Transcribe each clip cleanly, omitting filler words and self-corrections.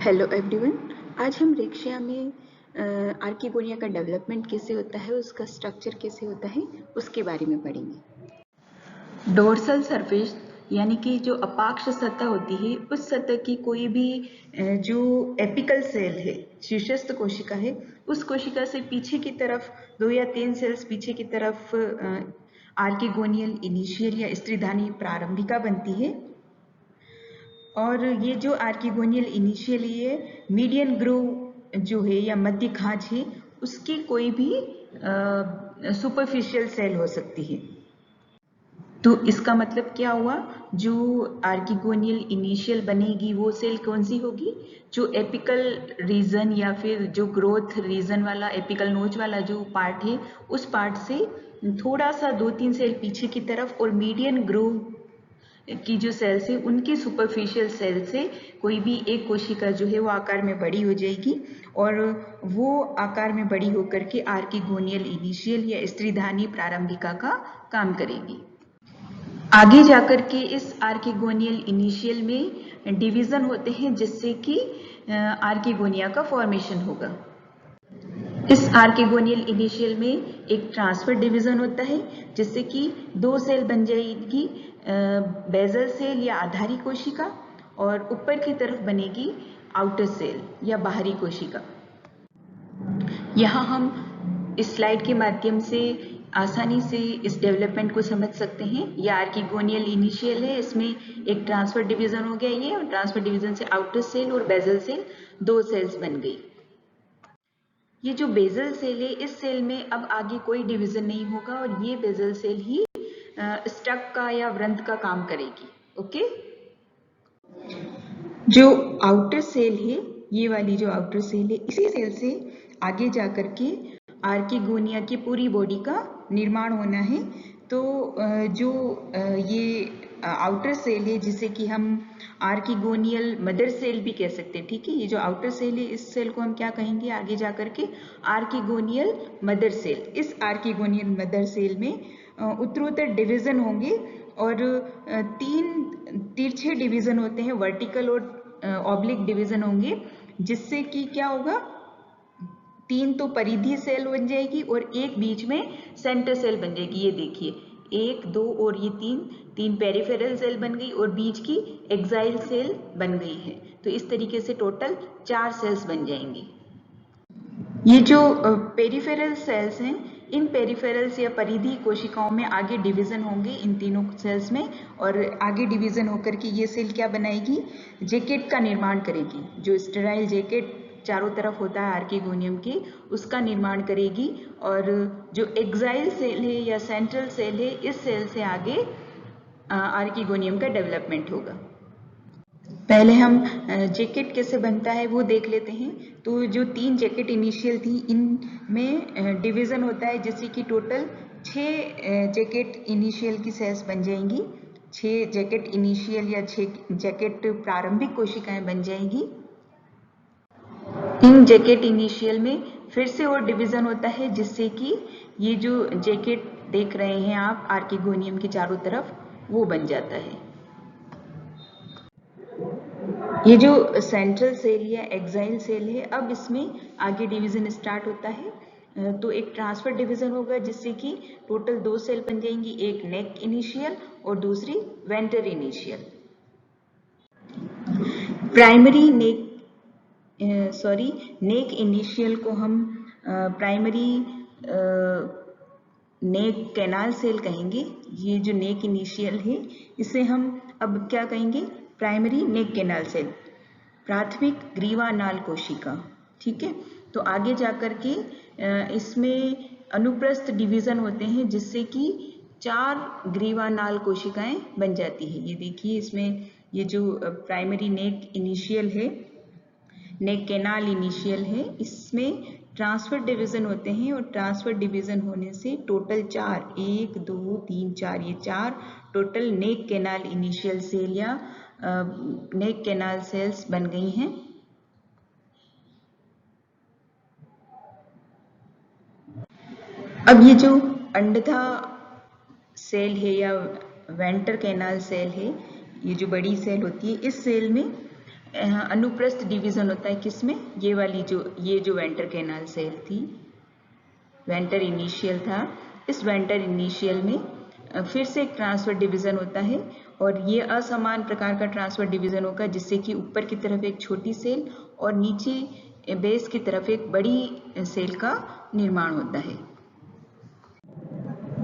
Hello everyone. आज हम रेक्शिया में आर्किगोनिया का डेवलपमेंट कैसे होता है, उसका स्ट्रक्चर कैसे होता है, उसके बारे में पढ़ेंगे। डोर्सल सरफेस यानी कि जो अपाक्ष सतह होती है, उस सतह की कोई भी जो एपिकल सेल है, शीर्षस्थ कोशिका है, उस कोशिका से पीछे की तरफ 2 या 3 सेल्स पीछे की तरफ आर्किगोनियल इनिशियल या स्त्रीधानी प्रारंभिका बनती है। और ये जो आर्किगोनियल इनिशियल है, मीडियन ग्रोव जो है या मध्य खांच है, उसकी कोई भी सुपरफिशियल सेल हो सकती है। तो इसका मतलब क्या हुआ, जो आर्किगोनियल इनिशियल बनेगी वो सेल कौन सी होगी, जो एपिकल रीजन या फिर जो ग्रोथ रीजन वाला एपिकल नोच वाला जो पार्ट है, उस पार्ट से थोड़ा सा 2-3 सेल पीछे की तरफ और मीडियन ग्रोव की जो सेल्स है उनकी सुपरफिशियल सेल से कोई भी एक कोशिका जो है वो आकार में बड़ी हो जाएगी और वो आकार में बड़ी होकर के आर्किगोनियल इनिशियल या स्त्रीधानी प्रारंभिका का काम करेगी। आगे जाकर के इस आर्किगोनियल इनिशियल में डिवीजन होते हैं जिससे कि आर्किगोनिया का फॉर्मेशन होगा। इस आर्किगोनियल इनिशियल में एक ट्रांसफर डिवीजन होता है जिससे कि 2 सेल बन जाएगी, बेजल सेल या आधारी कोशिका, और ऊपर की तरफ बनेगी आउटर सेल या बाहरी कोशिका। यहाँ हम इस स्लाइड के माध्यम से आसानी से इस डेवलपमेंट को समझ सकते हैं। यह आर्किगोनियल इनिशियल है, इसमें एक ट्रांसफर डिवीजन हो गया ये, और ट्रांसफर डिवीजन से आउटर सेल और बेजल सेल 2 सेल्स बन गई। ये जो बेजल सेल है, इस सेल में अब आगे कोई डिवीजन नहीं होगा और ये बेजल सेल ही स्टक का या वृंत का काम करेगी। ओके, जो आउटर सेल है, ये वाली जो आउटर सेल है, इसी सेल से आगे जाकर के आर्किगोनिया की पूरी बॉडी का निर्माण होना है। तो जो ये आउटर सेल है, जिसे कि हम आर्किगोनियल मदर सेल भी कह सकते हैं, ठीक है। ये जो आउटर सेल है, इस सेल को हम क्या कहेंगे आगे जाकर के, आर्किगोनियल मदर सेल। इस आर्किगोनियल मदर सेल में उत्तरोत्तर डिवीजन होंगे और 3 तिरछे डिवीजन होते हैं, वर्टिकल और ऑब्लिक डिवीजन होंगे, जिससे कि क्या होगा, 3 तो परिधीय सेल बन जाएगी और एक बीच में सेंटर सेल बन जाएगी। ये देखिए, 1, 2 और ये 3 पेरिफेरल सेल बन गई और बीच की एक्साइल सेल बन गई है। तो इस तरीके से टोटल 4 सेल्स बन जाएंगी। ये जो पेरिफेरल सेल्स हैं, इन पेरिफेरल्स या परिधीय कोशिकाओं में आगे डिवीजन होंगे इन तीनों सेल्स में, और आगे डिवीजन होकर के ये सेल क्या बनाएगी, जैकेट का निर्माण करेगी। जो स्टेराइल जैकेट चारों तरफ होता है आर्किगोनियम के, उसका निर्माण करेगी। और जो एक्साइल सेल है या सेंट्रल सेल है, इस सेल से आगे आर्किगोनियम का डेवलपमेंट होगा। पहले हम जैकेट कैसे बनता है वो देख लेते हैं। तो जो 3 जैकेट इनिशियल थी, इनमें डिवीजन होता है, जिससे कि टोटल 6 जैकेट इनिशियल की सेल्स बन जाएंगी। 6 जैकेट इनिशियल या 6 जैकेट प्रारंभिक कोशिकाएं बन जाएंगी। इन जैकेट इनिशियल में फिर से और डिवीजन होता है, जिससे कि ये जो जैकेट देख रहे हैं आप आर्किगोनियम के चारों तरफ, वो बन जाता है। ये जो सेंट्रल सेल या एक्साइल सेल है, अब इसमें आगे डिवीजन स्टार्ट होता है। तो एक ट्रांसफर डिवीजन होगा, जिससे कि टोटल 2 सेल बन जाएंगी, एक नेक इनिशियल और दूसरी वेंटर इनिशियल। प्राइमरी नेक इनिशियल को हम प्राइमरी नेक कैनाल सेल कहेंगे। ये जो नेक इनिशियल है, इसे हम अब क्या कहेंगे, प्राइमरी नेक कैनाल सेल, प्राथमिक ग्रीवा नाल कोशिका, ठीक है। तो आगे जाकर के इसमें अनुप्रस्थ डिवीजन होते हैं, जिससे कि 4 ग्रीवा नाल कोशिकाएं बन जाती है। ये देखिए, इसमें ये जो प्राइमरी नेक इनिशियल है, नेक कैनाल इनिशियल है, इसमें ट्रांसफर डिवीजन होते हैं और ट्रांसफर डिवीजन होने से टोटल 4, 1, 2, 3, 4, ये 4 टोटल नेक कैनाल इनिशियल सेल या नेक कैनाल सेल्स बन गई हैं। अब ये जो अंडथा सेल है या वेंटर कैनाल सेल है, ये जो बड़ी सेल होती है, इस सेल में अनुप्रस्थ डिवीजन होता है किसमें, ये जो वेंटर कैनाल सेल थी, वेंटर इनिशियल था, इस वेंटर इनिशियल में फिर से एक ट्रांसफर डिवीजन होता है और ये असमान प्रकार का ट्रांसफर डिवीजन होगा जिससे कि ऊपर की तरफ एक छोटी सेल और नीचे बेस की तरफ एक बड़ी सेल का निर्माण होता है।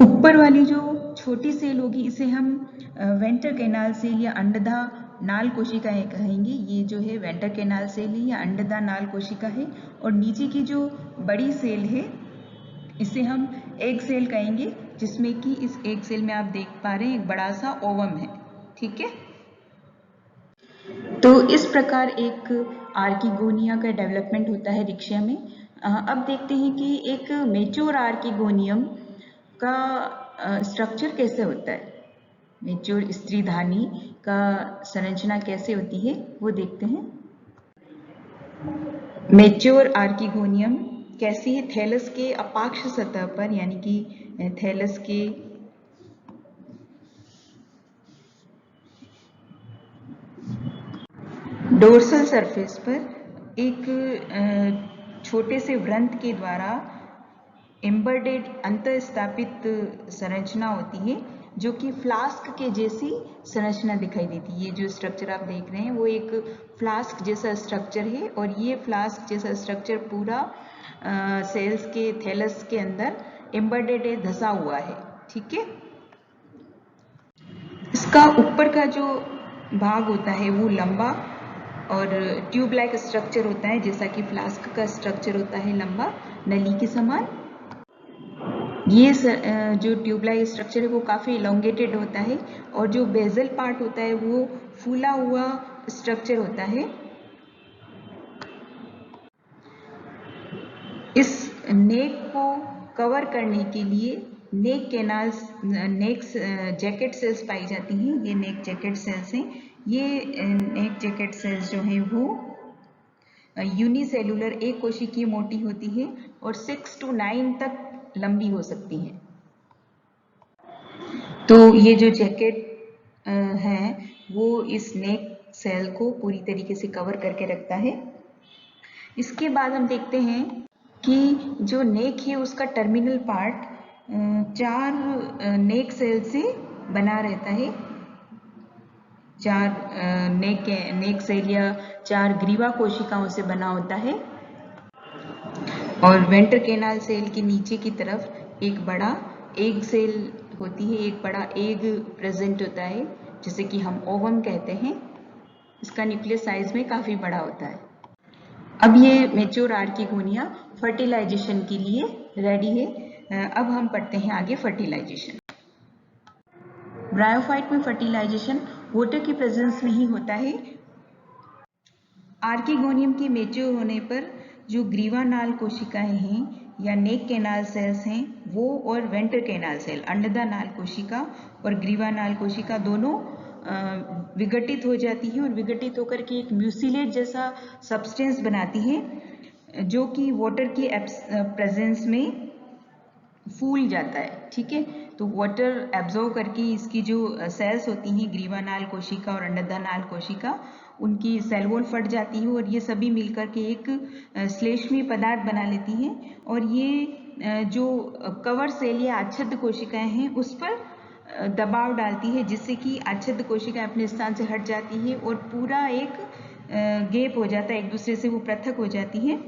ऊपर वाली जो छोटी सेल होगी इसे हम वेंटर कैनाल सेल या अंडदा नाल कोशिका कहेंगे। ये जो है वेंटर कैनाल सेल है या अंडदा नाल कोशिका है। और नीचे की जो बड़ी सेल है इसे हम एग सेल कहेंगे, जिसमें कि इस एग सेल में आप देख पा रहे हैं एक बड़ा सा ओवम है। ठीक है, तो इस प्रकार एक आर्किगोनिया का डेवलपमेंट होता है रिक्शा में। अब देखते हैं कि एक मेच्योर आर्किगोनियम का स्ट्रक्चर कैसे होता है, मेच्योर स्त्रीधानी का संरचना कैसे होती है वो देखते हैं। मेच्योर आर्किगोनियम कैसी है, थैलस के अपाक्ष सतह पर यानी कि थैलस के डोर्सल सरफेस पर एक छोटे से व्रंत के द्वारा एम्बेडेड अंतःस्थापित संरचना होती है जो कि फ्लास्क के जैसी संरचना दिखाई देती है। ये जो स्ट्रक्चर आप देख रहे हैं वो एक फ्लास्क जैसा स्ट्रक्चर है और ये फ्लास्क जैसा स्ट्रक्चर पूरा सेल्स के थैलस के अंदर एम्बेडेड है, धसा हुआ है। ठीक है, इसका ऊपर का जो भाग होता है वो लंबा और ट्यूब लाइक स्ट्रक्चर होता है, जैसा कि फ्लास्क का स्ट्रक्चर होता है लंबा नली के समान। ये जो ट्यूबलाइक स्ट्रक्चर है वो काफ़ी इलोंगेटेड होता है और जो बेजल पार्ट होता है वो फूला हुआ स्ट्रक्चर होता है। इस नेक को कवर करने के लिए नेक कैनाल्स, नेक जैकेट सेल्स पाई जाती हैं। ये नेक जैकेट सेल्स हैं। ये नेक जैकेट सेल्स जो हैं वो यूनिसेलुलर एक कोशिकीय मोटी होती है और 6 to 9 तक लंबी हो सकती है। तो ये जो जैकेट है वो इस नेक सेल को पूरी तरीके से कवर करके रखता है। इसके बाद हम देखते हैं कि जो नेक है उसका टर्मिनल पार्ट 4 नेक सेल से बना रहता है। 4 नेक सेल या 4 ग्रीवा कोशिकाओं से बना होता है और वेंटर कैनाल सेल के नीचे की तरफ एक बड़ा एग सेल होती है, एक बड़ा एग प्रेजेंट होता है जिसे कि हम ओवम कहते हैं। इसका न्यूक्लियस साइज में काफ़ी बड़ा होता है। अब ये मेच्योर आर्किगोनिया फर्टिलाइजेशन के लिए रेडी है। अब हम पढ़ते हैं आगे फर्टिलाइजेशन। ब्रायोफाइट में फर्टिलाइजेशन वाटर की प्रेजेंस में ही होता है। आर्किगोनियम के मेच्योर होने पर जो ग्रीवा नाल कोशिकाएं हैं या नेक कैनाल सेल्स हैं वो और वेंटर कैनाल सेल, अंडदा नाल कोशिका और ग्रीवा नाल कोशिका दोनों विघटित हो जाती है और विघटित होकर के एक म्यूसिलेज जैसा सब्सटेंस बनाती है जो कि वाटर की प्रेजेंस में फूल जाता है। ठीक है, तो वाटर एब्जॉर्व करके इसकी जो सेल्स होती हैं ग्रीवा नाल कोशिका और अंडदा नाल कोशिका, उनकी सेल वॉल फट जाती है और ये सभी मिलकर के एक श्लेष्मीय पदार्थ बना लेती हैं और ये जो कवर सेल या आच्छादित कोशिकाएं हैं उस पर दबाव डालती है जिससे कि आच्छादित कोशिकाएं अपने स्थान से हट जाती है और पूरा एक गैप हो जाता है, एक दूसरे से वो पृथक हो जाती है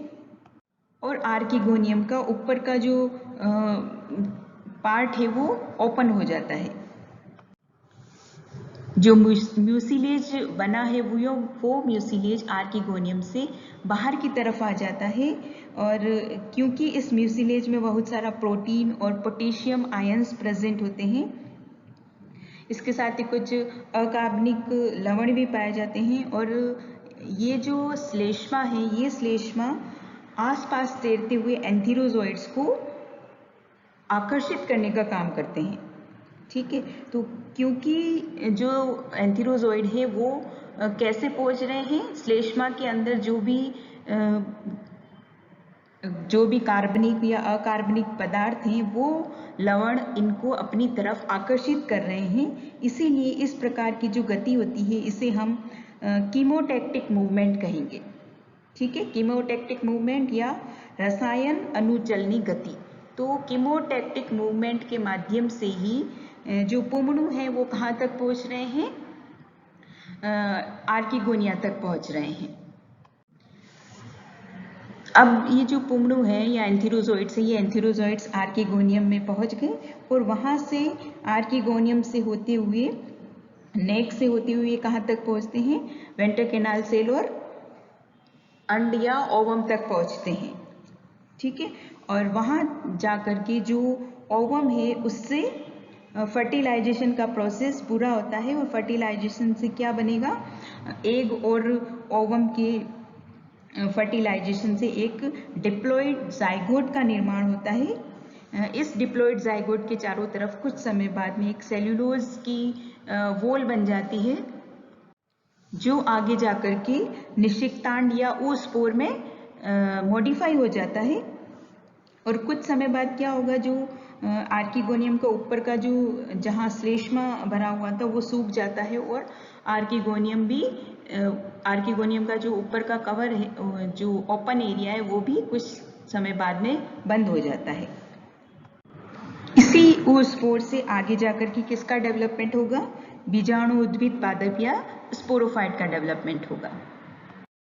और आर्किगोनियम का ऊपर का जो पार्ट है वो ओपन हो जाता है। जो म्यूसिलेज बना है वो म्यूसिलेज आर्किगोनियम से बाहर की तरफ आ जाता है और क्योंकि इस म्यूसिलेज में बहुत सारा प्रोटीन और पोटेशियम आयंस प्रेजेंट होते हैं, इसके साथ ही कुछ अकार्बनिक लवण भी पाए जाते हैं और ये जो श्लेष्मा है ये श्लेष्मा आसपास तैरते हुए एंथीरोजोइड्स को आकर्षित करने का काम करते हैं। ठीक है, तो क्योंकि जो एंथीरोजोइड है वो कैसे पहुंच रहे हैं, श्लेष्मा के अंदर जो भी कार्बनिक या अकार्बनिक पदार्थ हैं वो लवण इनको अपनी तरफ आकर्षित कर रहे हैं। इसीलिए इस प्रकार की जो गति होती है इसे हम कीमोटैक्टिक मूवमेंट कहेंगे। ठीक है, कीमोटैक्टिक मूवमेंट या रसायन अनुचलनी गति। तो कीमोटैक्टिक मूवमेंट के माध्यम से ही जो पुमणु हैं वो कहाँ तक पहुँच रहे हैं, आर्कीगोनिया तक पहुँच रहे हैं। अब ये जो पुमणु है या एंथीरोजोइड्स है, ये एंथीरोजोइड्स आर्कीगोनियम में पहुँच गए और वहाँ से आर्कीगोनियम से होते हुए, नेक से होते हुए कहाँ तक पहुँचते हैं, वेंट्रल कैनाल सेल और अंड या ओवम तक पहुँचते हैं। ठीक है, और वहाँ जाकर के जो ओवम है उससे फर्टिलाइजेशन का प्रोसेस पूरा होता है और फर्टिलाइजेशन से क्या बनेगा, एग और ओवम के फर्टिलाइजेशन से एक डिप्लॉइड जाइगोट का निर्माण होता है। इस डिप्लॉइड जाइगोट के चारों तरफ कुछ समय बाद में एक सेल्यूलोज की वॉल बन जाती है, जो आगे जाकर के निषिक्तांड या oospore में मॉडिफाई हो जाता है। और कुछ समय बाद क्या होगा, जो आर्कीगोनियम का ऊपर का जो जहाँ श्लेष्मा भरा हुआ था वो सूख जाता है और आर्कीगोनियम का जो ऊपर का कवर है, जो ओपन एरिया है, वो भी कुछ समय बाद में बंद हो जाता है। इसी oospore से आगे जाकर के किसका डेवलपमेंट होगा, बीजाणु उद्भिद पादप या स्पोरोफाइट का डेवलपमेंट होगा।